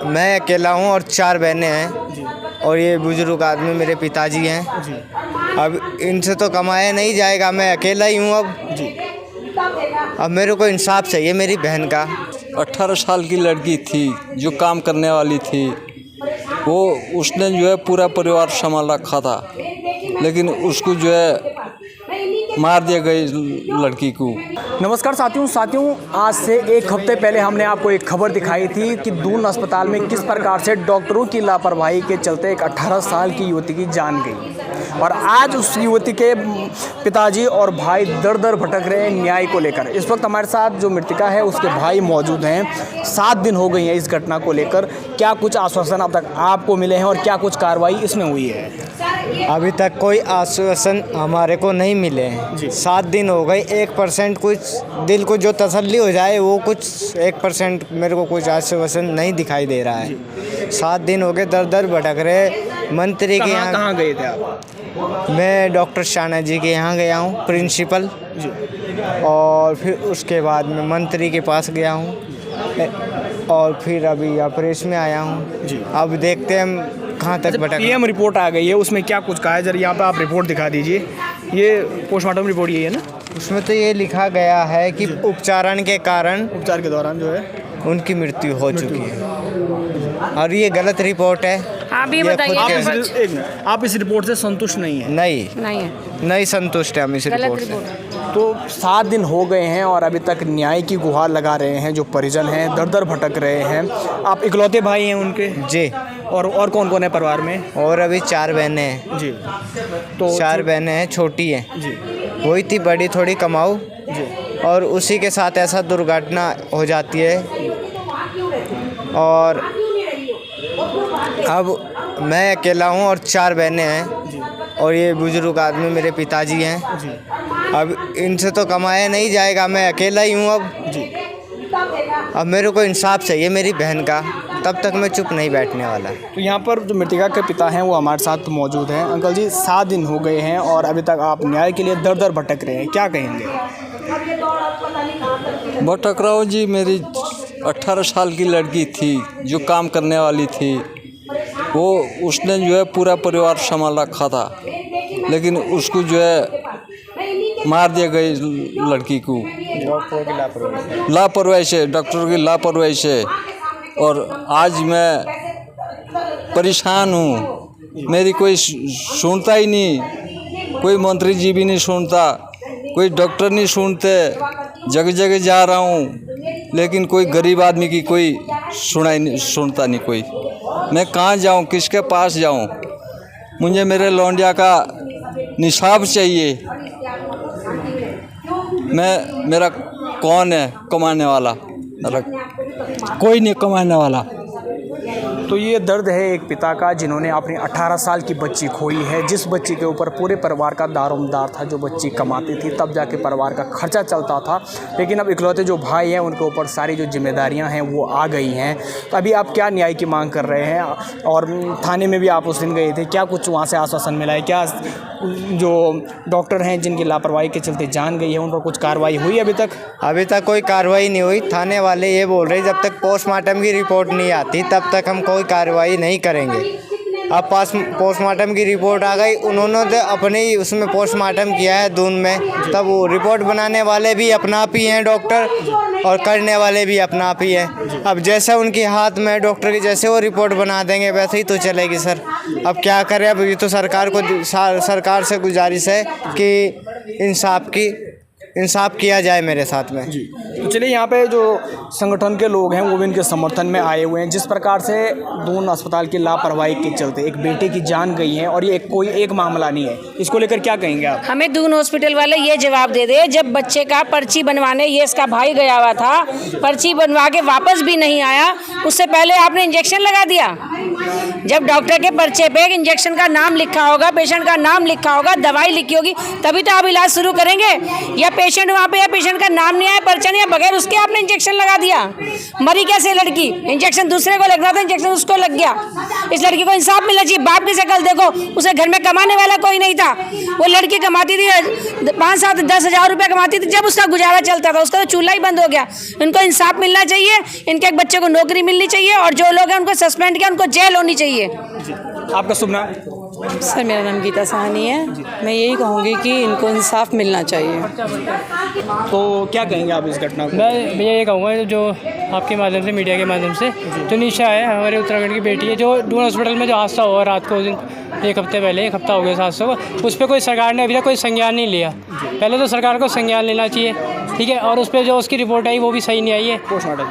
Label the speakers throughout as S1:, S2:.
S1: मैं अकेला हूँ और 4 बहनें हैं और ये बुजुर्ग आदमी मेरे पिताजी हैं जी। अब इनसे तो कमाया नहीं जाएगा, मैं अकेला ही हूँ अब जी। अब मेरे को इंसाफ चाहिए मेरी बहन का।
S2: 18 साल की लड़की थी जो काम करने वाली थी, वो उसने जो है पूरा परिवार संभाल रखा था, लेकिन उसको जो है मार दिया गई लड़की को।
S3: नमस्कार साथियों, आज से एक हफ्ते पहले हमने आपको एक खबर दिखाई थी कि दून अस्पताल में किस प्रकार से डॉक्टरों की लापरवाही के चलते एक 18 साल की युवती की जान गई। और आज उस युवती के पिताजी और भाई दर दर भटक रहे हैं न्याय को लेकर। इस वक्त हमारे साथ जो मृतका है उसके भाई मौजूद हैं। 7 दिन हो गई हैं इस घटना को लेकर। क्या कुछ आश्वासन अब तक आपको मिले हैं और क्या कुछ कार्रवाई इसमें हुई है?
S1: अभी तक कोई आश्वासन हमारे को नहीं मिले हैं। 7 दिन हो गए, 1% कुछ दिल को जो तसल्ली हो जाए वो कुछ 1% मेरे को कुछ आश्वासन नहीं दिखाई दे रहा है। 7 दिन हो गए, दर दर भटक रहे। मंत्री के यहाँ
S3: कहाँ गए थे आप?
S1: मैं डॉक्टर शाना जी के यहाँ गया हूँ, प्रिंसिपल जी। और फिर उसके बाद मैं मंत्री के पास गया हूँ और फिर अभी प्रेस में आया हूँ जी। अब देखते हैं हम कहाँ तक भटक।
S3: पीएम रिपोर्ट आ गई है, उसमें क्या कुछ कहा है? जरा यहाँ पर आप रिपोर्ट दिखा दीजिए। ये पोस्टमार्टम रिपोर्ट ये है ना?
S1: उसमें तो ये लिखा गया है कि उपचार
S3: के दौरान जो है
S1: उनकी मृत्यु हो चुकी है और ये गलत रिपोर्ट है।
S4: आप ये बताइए,
S3: आप इस रिपोर्ट से संतुष्ट नहीं है?
S1: नहीं संतुष्ट है हम इस रिपोर्ट से।
S3: तो 7 दिन हो गए हैं और अभी तक न्याय की गुहार लगा रहे हैं जो परिजन हैं, दर दर भटक रहे हैं। आप इकलौते भाई हैं उनके?
S1: जी।
S3: और कौन कौन है परिवार में?
S1: और अभी 4 बहनें हैं जी। तो 4 बहनें हैं, छोटी हैं जी। वही थी बड़ी थोड़ी कमाऊ जी, और उसी के साथ ऐसा दुर्घटना हो जाती है। और अब मैं अकेला हूँ और 4 बहनें हैं और ये बुजुर्ग आदमी मेरे पिताजी हैं जी। अब इनसे तो कमाया नहीं जाएगा, मैं अकेला ही हूँ अब जी। अब मेरे को इंसाफ चाहिए मेरी बहन का, तब तक मैं चुप नहीं बैठने वाला।
S3: तो यहाँ पर जो मृतका के पिता हैं वो हमारे साथ मौजूद हैं। अंकल जी, 7 दिन हो गए हैं और अभी तक आप न्याय के लिए दर दर भटक रहे हैं, क्या कहेंगे?
S2: भटक रहा हूँ जी। मेरी 18 साल की लड़की थी जो काम करने वाली थी, वो उसने जो है पूरा परिवार संभाल रखा था, लेकिन उसको जो है मार दिया गई लड़की को लापरवाही से, डॉक्टर की लापरवाही से। और आज मैं परेशान हूँ, मेरी कोई सुनता ही नहीं, कोई मंत्री जी भी नहीं सुनता, कोई डॉक्टर नहीं सुनते। जगह जगह जा रहा हूँ लेकिन कोई गरीब आदमी की कोई सुनता नहीं कोई। मैं कहाँ जाऊँ, किसके पास जाऊँ? मुझे मेरे लौंडिया का निसाब चाहिए। मेरा कौन है कमाने वाला? मेरा कोई नहीं कमाने वाला।
S3: तो ये दर्द है एक पिता का जिन्होंने अपनी 18 साल की बच्ची खोई है, जिस बच्ची के ऊपर पूरे परिवार का दारोमदार था, जो बच्ची कमाती थी तब जाके परिवार का खर्चा चलता था। लेकिन अब इकलौते जो भाई हैं उनके ऊपर सारी जो जिम्मेदारियां हैं वो आ गई हैं। तो अभी आप क्या न्याय की मांग कर रहे हैं? और थाने में भी आप उस दिन गए थे, क्या कुछ वहाँ से आश्वासन मिला है? क्या जो डॉक्टर हैं जिनकी लापरवाही के चलते जान गई है उन पर कुछ कार्रवाई हुई अभी तक?
S1: अभी तक कोई कार्रवाई नहीं हुई। थाने वाले ये बोल रहे जब तक पोस्टमार्टम की रिपोर्ट नहीं आती तब तक हम कोई कार्रवाई नहीं करेंगे। अब पोस्टमार्टम की रिपोर्ट आ गई, उन्होंने तो अपने ही उसमें पोस्टमार्टम किया है दून में, तब वो रिपोर्ट बनाने वाले भी अपना आप ही हैं डॉक्टर और करने वाले भी अपना आप ही हैं। अब जैसे उनके हाथ में डॉक्टर की जैसे वो रिपोर्ट बना देंगे वैसे ही तो चलेगी सर। अब क्या करें? अब ये तो सरकार से गुजारिश है कि इंसाफ किया जाए मेरे साथ में
S3: जी। तो चलिए, यहाँ पे जो संगठन के लोग हैं वो भी इनके समर्थन में आए हुए हैं। जिस प्रकार से दून अस्पताल की लापरवाही के चलते एक बेटे की जान गई है और ये कोई एक मामला नहीं है, इसको लेकर क्या कहेंगे आप?
S4: हमें दून हॉस्पिटल वाले ये जवाब दे दे, जब बच्चे का पर्ची बनवाने ये इसका भाई गया हुआ था, पर्ची बनवा के वापस भी नहीं आया, उससे पहले आपने इंजेक्शन लगा दिया। जब डॉक्टर के पर्चे पे इंजेक्शन का नाम लिखा होगा, पेशेंट का नाम लिखा होगा, दवाई लिखी होगी, तभी तो आप इलाज शुरू करेंगे। या पेशेंट वहाँ पे या पेशेंट का नाम नहीं आया, पर्चा नहीं, बगैर उसके आपने इंजेक्शन लगा दिया। मरी कैसे लड़की? इंजेक्शन दूसरे को लग रहा था, इंजेक्शन उसको लग गया। इस लड़की को इंसाफ मिलना चाहिए। बाप की शक्ल देखो, उसे घर में कमाने वाला कोई नहीं था। वो लड़की कमाती थी 5-7-10 हज़ार रुपये कमाती थी, जब उसका गुजारा चलता था। उसका तो चूल्हा ही बंद हो गया। इनको इंसाफ मिलना चाहिए, इनके एक बच्चे को नौकरी मिलनी चाहिए, और जो लोग हैं उनको सस्पेंड किया, उनको जेल होनी चाहिए।
S3: आपका शुभ नाम?
S5: सर मेरा नाम गीता साहनी है। मैं यही कहूँगी कि इनको इंसाफ मिलना चाहिए।
S3: तो क्या कहेंगे आप इस घटना को?
S6: मैं ये कहूँगा जो आपके माध्यम से, मीडिया के माध्यम से, जो निशा है हमारे उत्तराखंड की बेटी है, जो दून हॉस्पिटल में जो हादसा हुआ रात को, उस दिन 1 हफ्ते पहले, 1 हफ्ता हो गया हादसे को, उस पर कोई सरकार ने अभी तक कोई संज्ञान नहीं लिया। पहले तो सरकार को संज्ञान लेना चाहिए, ठीक है। और उस पर जो उसकी रिपोर्ट आई वो भी सही नहीं आई है,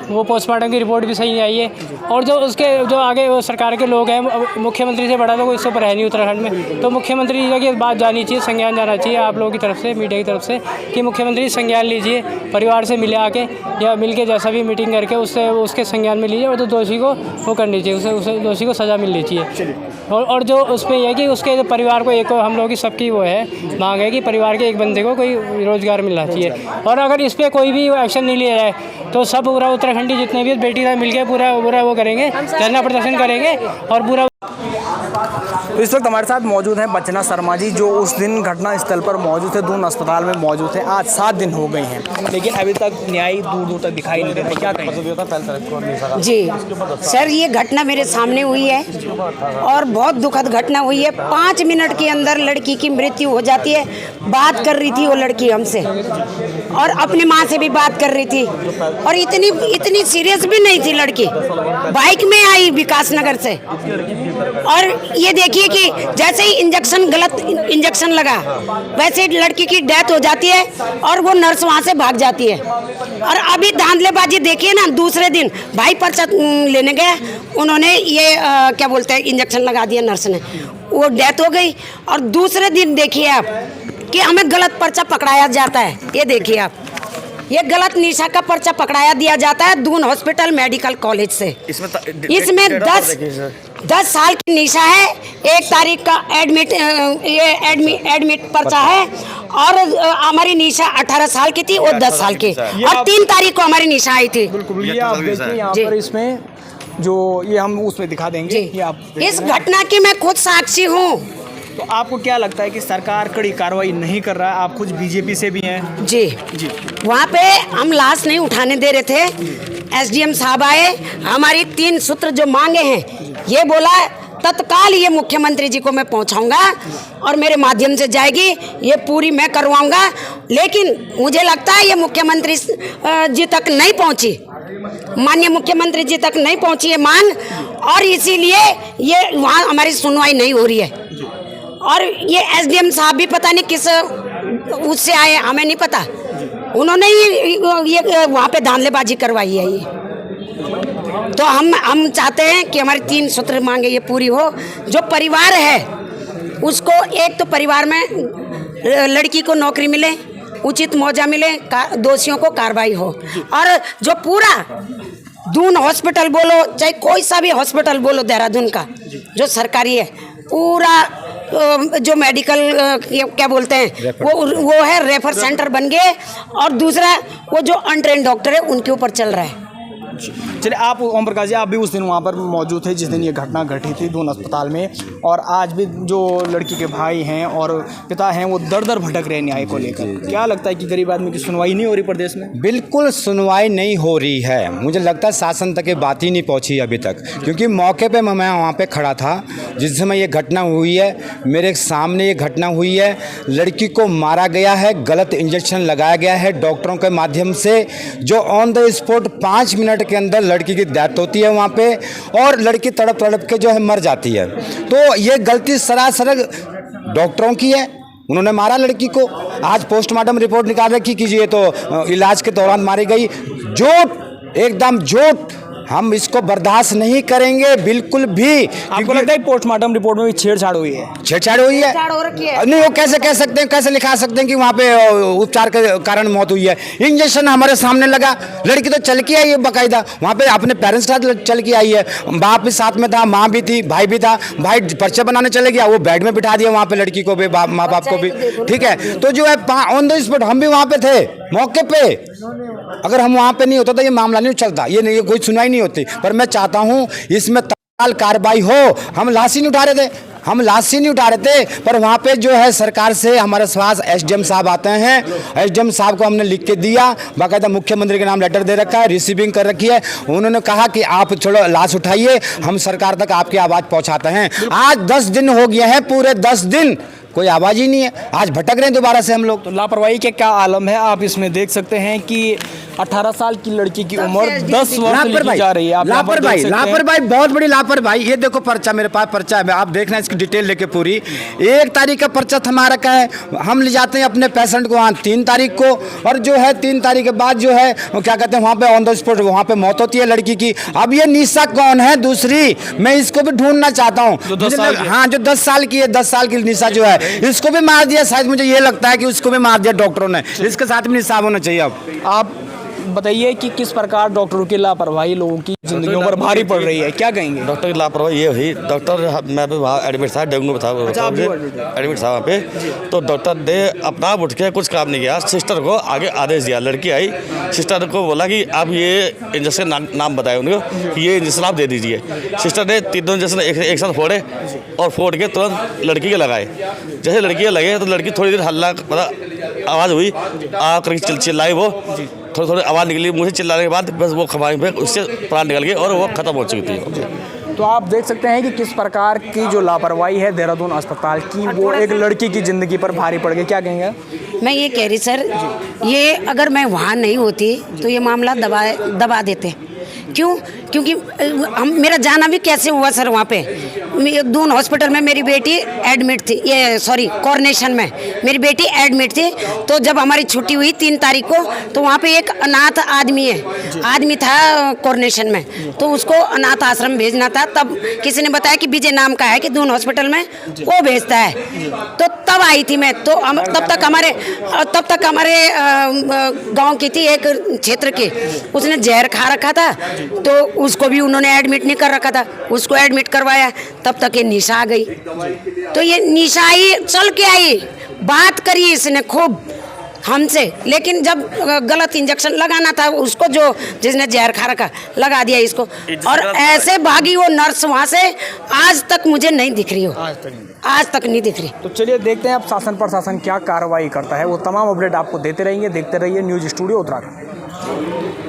S6: वो पोस्टमार्टम की रिपोर्ट भी सही नहीं आई है। और जो उसके जो आगे वो सरकार के लोग हैं, मुख्यमंत्री से बड़ा तो कोई इससे ऊपर है नहीं उत्तराखंड में, तो मुख्यमंत्री जी की बात जानी चाहिए, संज्ञान जाना चाहिए आप लोगों की तरफ से, मीडिया की तरफ से, कि मुख्यमंत्री संज्ञान लीजिए, परिवार से मिले आके या मिल के जैसा भी मीटिंग करके उससे उसके संज्ञान में लीजिए, और तो दोषी को वो करनी चाहिए, उसे दोषी को सज़ा मिलनी चाहिए। और जो उस पर यह है कि उसके परिवार को एक, हम लोगों की सबकी वो है मांग है कि परिवार के एक बंदे को कोई रोज़गार मिलना चाहिए। और अगर इस पर कोई भी एक्शन नहीं लिया जाए तो सब पूरा उत्तराखंडी जितने भी बेटी का मिल के पूरा वो करेंगे, धरना प्रदर्शन करेंगे और पूरा।
S3: तो इस वक्त हमारे साथ मौजूद हैं बचना शर्मा जी, जो उस दिन घटना स्थल पर मौजूद थे, दून अस्पताल में मौजूद थे। आज 7 दिन हो गए हैं, लेकिन अभी तक न्याय दूर दूर तक दिखाई नहीं दे रहा है। क्या कहेंगे?
S7: जी सर, ये घटना मेरे सामने हुई है और बहुत दुखद घटना हुई है। 5 मिनट के अंदर लड़की की मृत्यु हो जाती है। बात कर रही थी वो लड़की हमसे, और अपनी माँ से भी बात कर रही थी, और इतनी सीरियस भी नहीं थी लड़की। बाइक में आई विकास नगर से, और ये देखिए कि जैसे ही गलत इंजेक्शन लगा, वैसे ही लड़की की डेथ हो जाती है, और वो नर्स वहाँ से भाग जाती है। और अभी धांधलेबाजी देखिए ना, दूसरे दिन भाई पर्चा लेने गए, उन्होंने ये क्या बोलते हैं, इंजेक्शन लगा दिया नर्स ने, वो डेथ हो गई। और दूसरे दिन देखिए आप कि हमें गलत पर्चा पकड़ाया जाता है। ये देखिए आप, ये गलत निशा का पर्चा पकड़ाया दिया जाता है दून हॉस्पिटल मेडिकल कॉलेज से। इसमें 10 साल की निशा है, 1 तारीख का एडमिट पर्चा है, और हमारी निशा 18 साल की थी, वो 10 साल की, और 3 तारीख को हमारी निशा आई थी।
S3: बिल्कुल, ये आप देखिए यहाँ पर, इसमें जो ये हम उसमें दिखा देंगे। ये आप
S7: इस घटना की मैं खुद साक्षी हूँ।
S3: तो आपको क्या लगता है कि सरकार कड़ी कार्रवाई नहीं कर रहा है? आप कुछ बीजेपी से भी हैं।
S7: जी जी, वहाँ पे हम लाश नहीं उठाने दे रहे थे, एसडीएम साहब आए, हमारी 3 सूत्र जो मांगे हैं, ये बोला तत्काल ये मुख्यमंत्री जी को मैं पहुंचाऊंगा, और मेरे माध्यम से जाएगी, ये पूरी मैं करवाऊंगा। लेकिन मुझे लगता है ये मुख्यमंत्री जी तक नहीं पहुंची, माननीय मुख्यमंत्री जी तक नहीं पहुंची ये मांग, और इसीलिए ये वहाँ हमारी सुनवाई नहीं हो रही है। और ये एसडीएम साहब भी पता नहीं किस उससे आए, हमें नहीं पता, उन्होंने ये वहाँ पे धांधलेबाजी करवाई है। ये तो हम चाहते हैं कि हमारी 3 सूत्र मांगे ये पूरी हो। जो परिवार है उसको, एक तो परिवार में लड़की को नौकरी मिले, उचित मुआवजा मिले, दोषियों को कार्रवाई हो, और जो पूरा दून हॉस्पिटल बोलो, चाहे कोई सा भी हॉस्पिटल बोलो देहरादून का जो सरकारी है, पूरा जो मेडिकल क्या बोलते हैं वो है रेफर सेंटर बन गए, और दूसरा वो जो अनट्रेंड डॉक्टर है उनके ऊपर चल रहा है।
S3: चलिए, आप ओम प्रकाश जी, आप भी उस दिन वहाँ पर मौजूद थे जिस दिन ये घटना घटी थी दून अस्पताल में, और आज भी जो लड़की के भाई हैं और पिता हैं वो दर भटक रहे न्याय को लेकर। क्या लगता है कि गरीब आदमी की सुनवाई नहीं हो रही प्रदेश में?
S8: बिल्कुल सुनवाई नहीं हो रही है। मुझे लगता है शासन तक ये बात ही नहीं पहुंची अभी तक, क्योंकि मौके पे मैं वहाँ पे खड़ा था जिस समय ये घटना हुई है। मेरे सामने ये घटना हुई है, लड़की को मारा गया है, गलत इंजेक्शन लगाया गया है डॉक्टरों के माध्यम से, जो ऑन द स्पॉट 5 मिनट के अंदर लड़की की डेथ होती है वहाँ पे, और लड़की तड़प तड़प के जो है मर जाती है। तो ये गलती सरासर डॉक्टरों की है, उन्होंने मारा लड़की को। आज पोस्टमार्टम रिपोर्ट निकाल रखी कि ये तो इलाज के दौरान मारी गई। झूठ, एकदम झूठ, हम इसको बर्दाश्त नहीं करेंगे बिल्कुल भी।
S3: आपको लगता है पोस्टमार्टम रिपोर्ट में भी छेड़छाड़ हुई है?
S8: छेड़छाड़ हुई है, नहीं वो कैसे कह सकते हैं, कैसे लिखा सकते हैं कि वहाँ पे उपचार के कारण मौत हुई है? इंजेक्शन हमारे सामने लगा, लड़की तो चल के आई है बाकायदा, वहाँ पे अपने पेरेंट्स के साथ चल के आई है, बाप भी साथ में था, माँ भी थी, भाई भी था। भाई पर्चे बनाने चले गया, वो बेड में बिठा दिया वहाँ पे लड़की को भी, माँ बाप को भी, ठीक है। तो जो है ऑन द स्पॉट हम भी वहाँ पे थे, मौके पे। अगर हम वहाँ पे नहीं होता तो ये मामला नहीं चलता, ये नहीं, कोई सुनवाई नहीं होती। पर मैं चाहता हूँ इसमें तत्काल कार्रवाई हो। हम लाश ही नहीं उठा रहे थे, हम लाश ही नहीं उठा रहे थे, पर वहाँ पे जो है सरकार से हमारे पास एसडीएम साहब आते हैं। एसडीएम साहब को हमने लिख के दिया, बाकायदा मुख्यमंत्री के नाम लेटर दे रखा है, रिसीविंग कर रखी है। उन्होंने कहा कि आप चलो लाश उठाइए, हम सरकार तक आपकी आवाज़ पहुँचाते हैं। आज 10 दिन हो गए हैं, पूरे 10 दिन कोई आवाज़ ही नहीं है। आज भटक रहे हैं दोबारा से हम लोग।
S3: तो लापरवाही के क्या आलम है, आप इसमें देख सकते हैं कि 18 साल की लड़की की उम्र 10 वर्ष लिखी जा रही है। आप
S8: लापरवाही, लापरवाही, बहुत बड़ी लापरवाही। ये देखो पर्चा, मेरे पास पर्चा है, आप देखना इसकी डिटेल लेके पूरी। 1 तारीख का पर्चा थमा रखा है, हम ले जाते हैं अपने पेशेंट को वहाँ 3 तारीख को, और जो है 3 तारीख के बाद जो है क्या कहते हैं वहाँ पे ऑन द स्पॉट वहाँ पे मौत होती है लड़की की। अब ये निशा कौन है दूसरी, मैं इसको भी ढूंढना चाहता हूँ। हाँ, जो 10 साल की है, 10 साल की निशा जो है, इसको भी मार दिया शायद, मुझे ये लगता है कि उसको भी मार दिया डॉक्टरों ने। इसके साथ भी इंसाफ होना चाहिए। अब
S3: आप बताइए कि किस प्रकार डॉक्टरों की लापरवाही लोगों की जिंदगियों पर भारी पड़ रही है, क्या कहेंगे?
S9: डॉक्टर की लापरवाही ये हुई, डॉक्टर मैं भी वहाँ एडमिट था, डेंगू में था, एडमिट था वहाँ पे। तो डॉक्टर ने अपना उठ के कुछ काम नहीं किया, सिस्टर को आगे आदेश दिया। लड़की आई, सिस्टर को बोला कि आप ये इंजेक्शन नाम बताए उनको कि ये इंजेक्शन आप दे दीजिए। सिस्टर ने 3 इंजेक्शन एक साथ फोड़े और फोड़ के तुरंत लड़की के लगाए। जैसे लड़की के लगे तो लड़की थोड़ी देर हल्ला, मतलब आवाज़ हुई, आ करके चिल्लाई, वो थोड़ी थोड़ी आवाज़ निकली मुझे, चिल्लाने के बाद बस वो खबाई पे उससे प्राण निकल गए और वो खत्म हो चुकी थी।
S3: तो आप देख सकते हैं कि किस प्रकार की जो लापरवाही है देहरादून अस्पताल की, वो एक लड़की की ज़िंदगी पर भारी पड़ गई, क्या कहेंगे?
S7: मैं ये कह रही सर, ये अगर मैं वहाँ नहीं होती तो ये मामला दबा देते। क्यों? क्योंकि मेरा जाना भी कैसे हुआ सर वहाँ पे। दून हॉस्पिटल में मेरी बेटी एडमिट थी, ये सॉरी कॉर्नेशन में मेरी बेटी एडमिट थी। तो जब हमारी छुट्टी हुई 3 तारीख को, तो वहाँ पे एक अनाथ आदमी था कॉर्नेशन में, तो उसको अनाथ आश्रम भेजना था। तब किसी ने बताया कि विजय नाम का है कि दून हॉस्पिटल में वो भेजता है। तो तब आई थी मैं, तो तब तक हमारे गाँव की थी, एक क्षेत्र की, उसने जहर खा रखा था, तो उसको भी उन्होंने एडमिट नहीं कर रखा था, उसको एडमिट करवाया। तब तक ये निशा आ गई, तो ये निशा ही चल के आई, बात करी इसने खूब हमसे, लेकिन जब गलत इंजेक्शन लगाना था उसको, जो जिसने जहर खा रखा लगा दिया इसको, और ऐसे भागी वो नर्स वहाँ से। आज तक मुझे नहीं दिख रही हो, आज तक नहीं दिख रही।
S3: तो चलिए देखते हैं अब शासन प्रशासन क्या कार्रवाई करता है। वो तमाम अपडेट आपको देते रहेंगे। देखते रहिए न्यूज़ स्टूडियो उत्तराखंड।